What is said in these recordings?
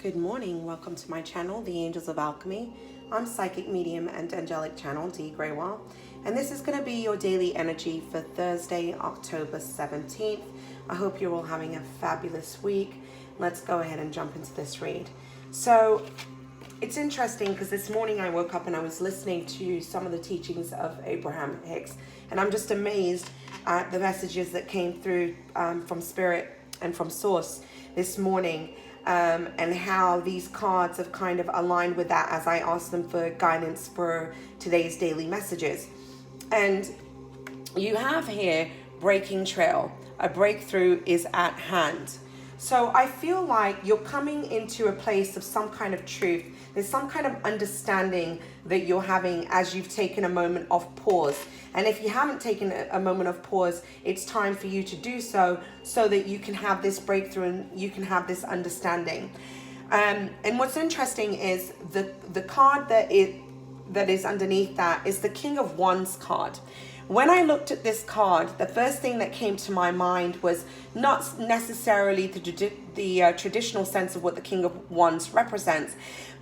Good morning. Welcome to my channel, the Angels of Alchemy. I'm psychic medium and angelic channel, Dee Grewal, and this is going to be your daily energy for Thursday, October 17th. I hope you're all having a fabulous week. Let's go ahead and jump into this read. So it's interesting because this morning I woke up and I was listening to some of the teachings of Abraham Hicks, and I'm just amazed at the messages that came through from Spirit and from Source this morning. And how these cards have kind of aligned with that as I asked them for guidance for today's daily messages. And you have here breaking trail. A breakthrough is at hand. So I feel like you're coming into a place of some kind of truth. There's some kind of understanding that you're having as you've taken a moment of pause. And if you haven't taken a moment of pause, it's time for you to do so that you can have this breakthrough and you can have this understanding. And what's interesting is the card that is underneath that is the King of Wands card. When I looked at this card, the first thing that came to my mind was not necessarily the traditional sense of what the King of Wands represents,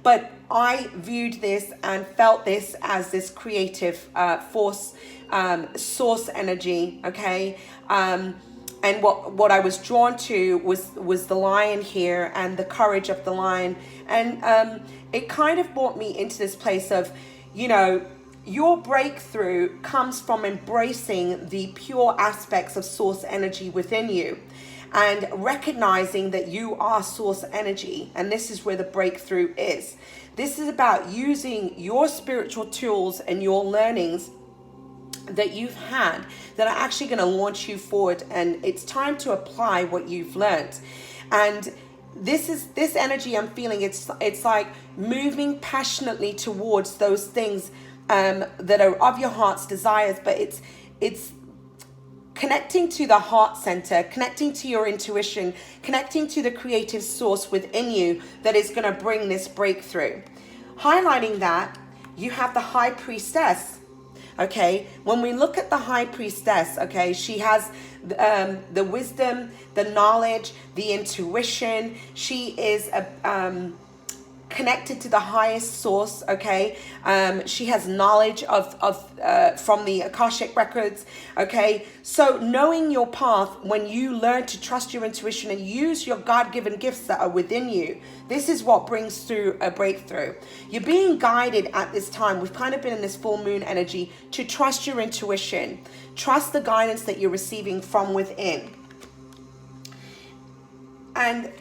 but I viewed this and felt this as this creative force, source energy, okay? And what I was drawn to was the lion here and the courage of the lion. And it kind of brought me into this place of, you know, your breakthrough comes from embracing the pure aspects of source energy within you and recognizing that you are source energy. And this is where the breakthrough is. This is about using your spiritual tools and your learnings that you've had that are actually going to launch you forward. And it's time to apply what you've learned. And this energy I'm feeling, it's like moving passionately towards those things that are of your heart's desires, but it's connecting to the heart center, connecting to your intuition, connecting to the creative source within you that is going to bring this breakthrough. Highlighting that, you have the High Priestess. Okay, when we look at the High Priestess, okay, she has the wisdom, the knowledge, the intuition. She is connected to the highest source, okay? She has knowledge from the Akashic records, okay? So knowing your path, when you learn to trust your intuition and use your God-given gifts that are within you, this is what brings through a breakthrough. You're being guided at this time. We've kind of been in this full moon energy to trust your intuition. Trust the guidance that you're receiving from within. And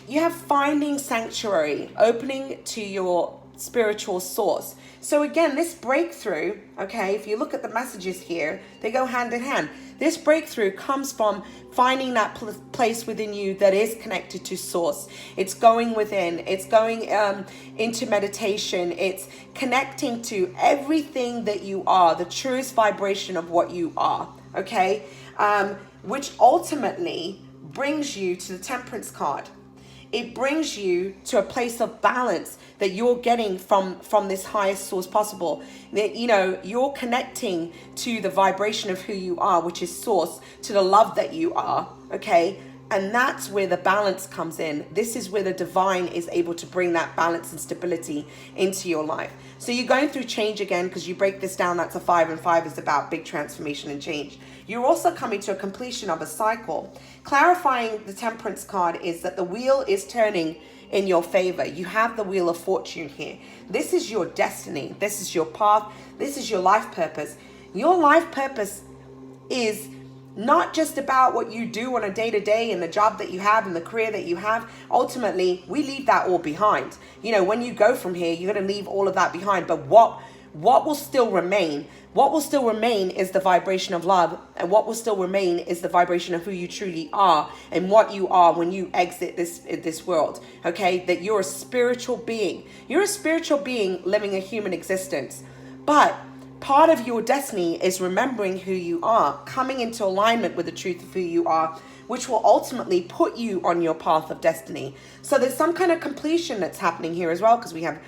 you have finding sanctuary, opening to your spiritual source. So again, this breakthrough, okay, if you look at the messages here, they go hand in hand. This breakthrough comes from finding that place within you that is connected to source. It's going within, it's going into meditation, it's connecting to everything that you are, the truest vibration of what you are, okay? Which ultimately brings you to the Temperance card. It brings you to a place of balance that you're getting from this highest source possible. That, you know, you're connecting to the vibration of who you are, which is source, to the love that you are, okay? And that's where the balance comes in. This is where the divine is able to bring that balance and stability into your life. So you're going through change again, because you break this down, that's a 5, and 5 is about big transformation and change. You're also coming to a completion of a cycle. Clarifying the Temperance card is that the wheel is turning in your favor. You have the Wheel of Fortune here. This is your destiny. This is your path. This is your life purpose. Your life purpose is not just about what you do on a day-to-day and the job that you have and the career that you have. Ultimately, we leave that all behind. You know, when you go from here, you're going to leave all of that behind. But what will still remain? What will still remain is the vibration of love. And what will still remain is the vibration of who you truly are and what you are when you exit this world. Okay? That you're a spiritual being. You're a spiritual being living a human existence. But part of your destiny is remembering who you are, coming into alignment with the truth of who you are, which will ultimately put you on your path of destiny. So there's some kind of completion that's happening here as well, because we have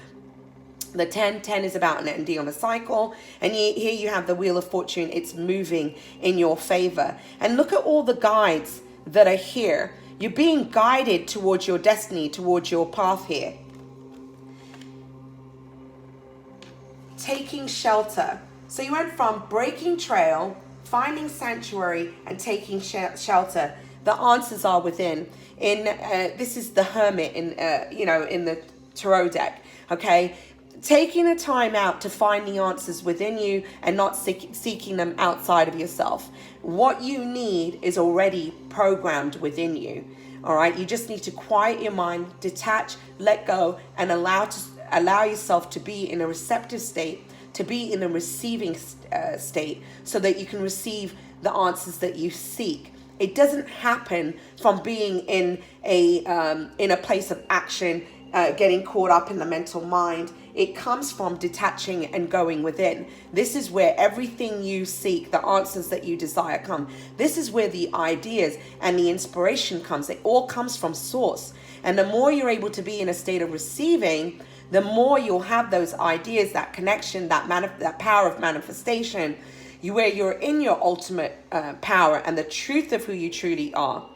the 10 is about an ending on a cycle. And here you have the Wheel of Fortune. It's moving in your favor. And look at all the guides that are here. You're being guided towards your destiny, towards your path here. Taking shelter. So you went from breaking trail, finding sanctuary, and taking shelter. The answers are within. This is the Hermit in in the tarot deck. Okay, taking the time out to find the answers within you and not seeking them outside of yourself. What you need is already programmed within you. All right, you just need to quiet your mind, detach, let go, and allow yourself to be in a receptive state, to be in a receiving state, so that you can receive the answers that you seek. It doesn't happen from being in a place of action, getting caught up in the mental mind. It comes from detaching and going within. This is where everything you seek, the answers that you desire, come. This is where the ideas and the inspiration comes. It all comes from source. And the more you're able to be in a state of receiving, the more you'll have those ideas, that connection, that power of manifestation, where you're in your ultimate power and the truth of who you truly are.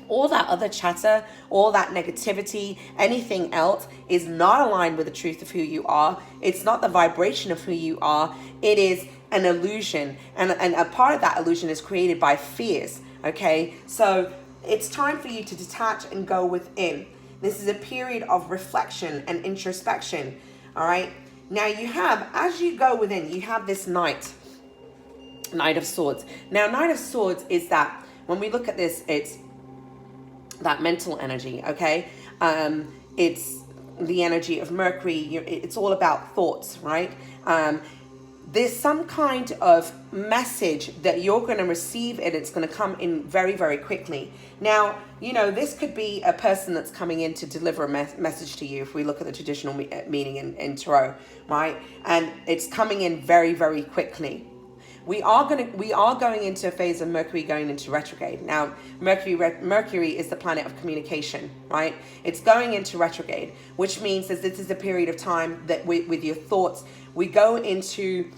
All that other chatter, all that negativity, anything else is not aligned with the truth of who you are. It's not the vibration of who you are. It is an illusion. And a part of that illusion is created by fears. Okay, so it's time for you to detach and go within. This is a period of reflection and introspection. All right. Now you have, as you go within, you have this Knight of Swords. Now, Knight of Swords is that, when we look at this, it's that mental energy, okay? It's the energy of Mercury. It's all about thoughts, right? There's some kind of message that you're going to receive, and it's going to come in very, very quickly. Now, this could be a person that's coming in to deliver a message to you, if we look at the traditional meaning in tarot, right? And it's coming in very, very quickly. We are going into a phase of Mercury going into retrograde. Now, Mercury is the planet of communication, right? It's going into retrograde, which means that this is a period of time that with your thoughts, we go into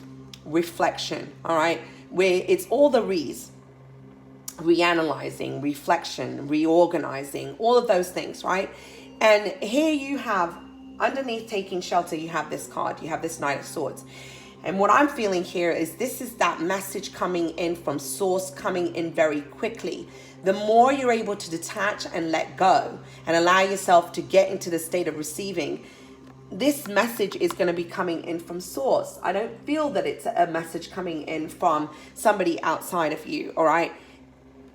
reflection, all right? Where it's all the re's. Reanalyzing, reflection, reorganizing, all of those things, right? And here you have, underneath taking shelter, you have this card. You have this Knight of Swords. And what I'm feeling here is this is that message coming in from source, coming in very quickly. The more you're able to detach and let go and allow yourself to get into the state of receiving, this message is going to be coming in from source. I don't feel that it's a message coming in from somebody outside of you, all right?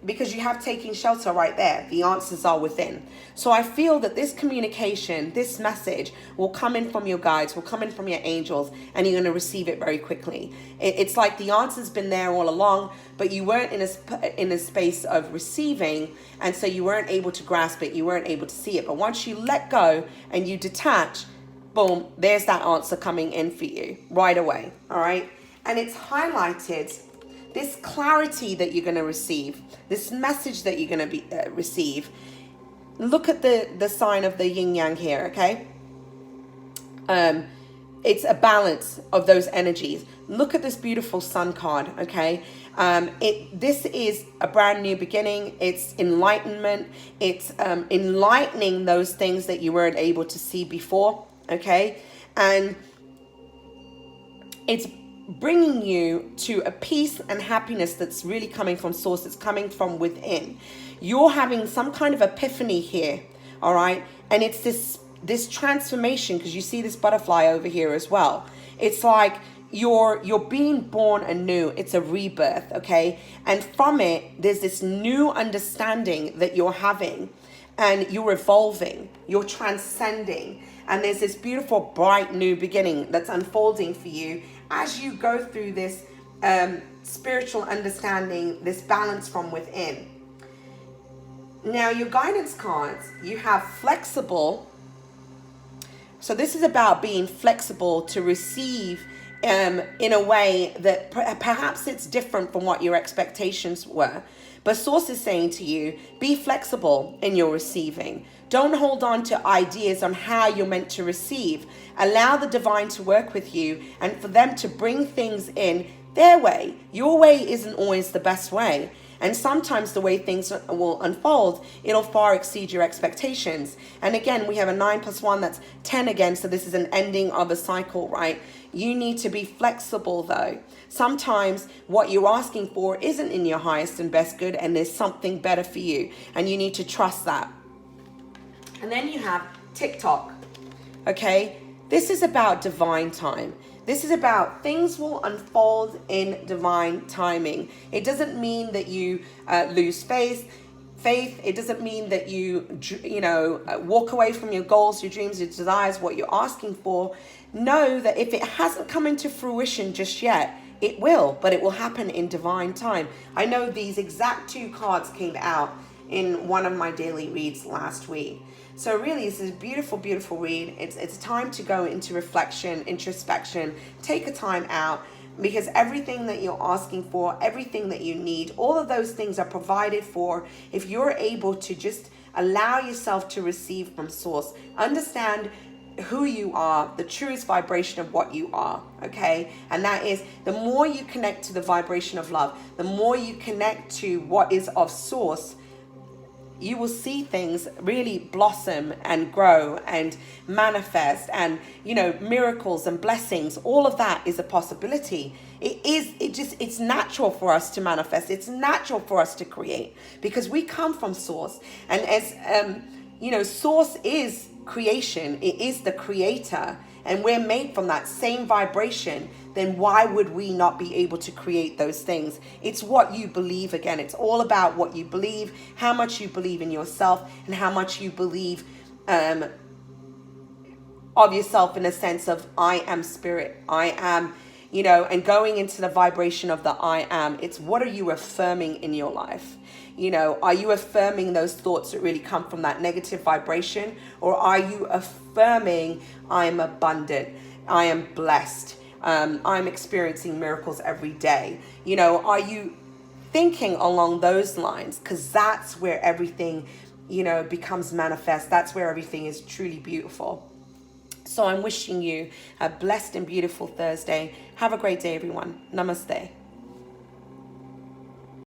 Because you have taking shelter right there. The answers are within. So I feel that this communication, this message will come in from your guides, will come in from your angels, and you're going to receive it very quickly. It's like the answer's been there all along, but you weren't in a space of receiving, and so you weren't able to grasp it. You weren't able to see it. But once you let go and you detach, boom, there's that answer coming in for you right away. All right. And it's highlighted this clarity that you're going to receive, this message that you're going to receive. Look at the sign of the yin yang here, okay? It's a balance of those energies. Look at this beautiful sun card, okay? This is a brand new beginning. It's enlightenment. It's enlightening those things that you weren't able to see before, okay? And it's bringing you to a peace and happiness that's really coming from source. It's coming from within. You're having some kind of epiphany here, all right? And it's this transformation, because you see this butterfly over here as well. It's like you're being born anew. It's a rebirth, okay? And from it, there's this new understanding that you're having, and you're evolving, you're transcending. And there's this beautiful, bright new beginning that's unfolding for you as you go through this spiritual understanding, this balance from within. Now, your guidance cards, you have flexible. So this is about being flexible to receive in a way that perhaps it's different from what your expectations were. But Source is saying to you, be flexible in your receiving. Don't hold on to ideas on how you're meant to receive. Allow the divine to work with you and for them to bring things in their way. Your way isn't always the best way. And sometimes the way things will unfold, it'll far exceed your expectations. And again, we have a 9 + 1, that's 10 again. So this is an ending of a cycle, right? You need to be flexible though. Sometimes what you're asking for isn't in your highest and best good, and there's something better for you. And you need to trust that. And then you have TikTok. Okay, this is about divine time. This is about things will unfold in divine timing. It doesn't mean that you lose faith. It doesn't mean that you walk away from your goals, your dreams, your desires, what you're asking for. Know that if it hasn't come into fruition just yet, it will, but it will happen in divine time. I know these exact 2 cards came out in one of my daily reads last week. So really, this is a beautiful, beautiful read. It's time to go into reflection, introspection, take a time out, because everything that you're asking for, everything that you need, all of those things are provided for if you're able to just allow yourself to receive from source. Understand who you are, the truest vibration of what you are, okay? And that is, the more you connect to the vibration of love, the more you connect to what is of source, you will see things really blossom and grow and manifest, and miracles and blessings. All of that is a possibility. It's natural for us to manifest. It's natural for us to create, because we come from source. And as source is creation, it is the creator, and we're made from that same vibration. Then why would we not be able to create those things? It's what you believe. Again, it's all about what you believe, how much you believe in yourself, and how much you believe of yourself, in a sense of I am spirit, I am, and going into the vibration of the I am. It's what are you affirming in your life? Are you affirming those thoughts that really come from that negative vibration? Or are you affirming I am abundant, I am blessed, I'm experiencing miracles every day? Are you thinking along those lines? Because that's where everything, becomes manifest. That's where everything is truly beautiful. So I'm wishing you a blessed and beautiful Thursday. Have a great day, everyone. Namaste.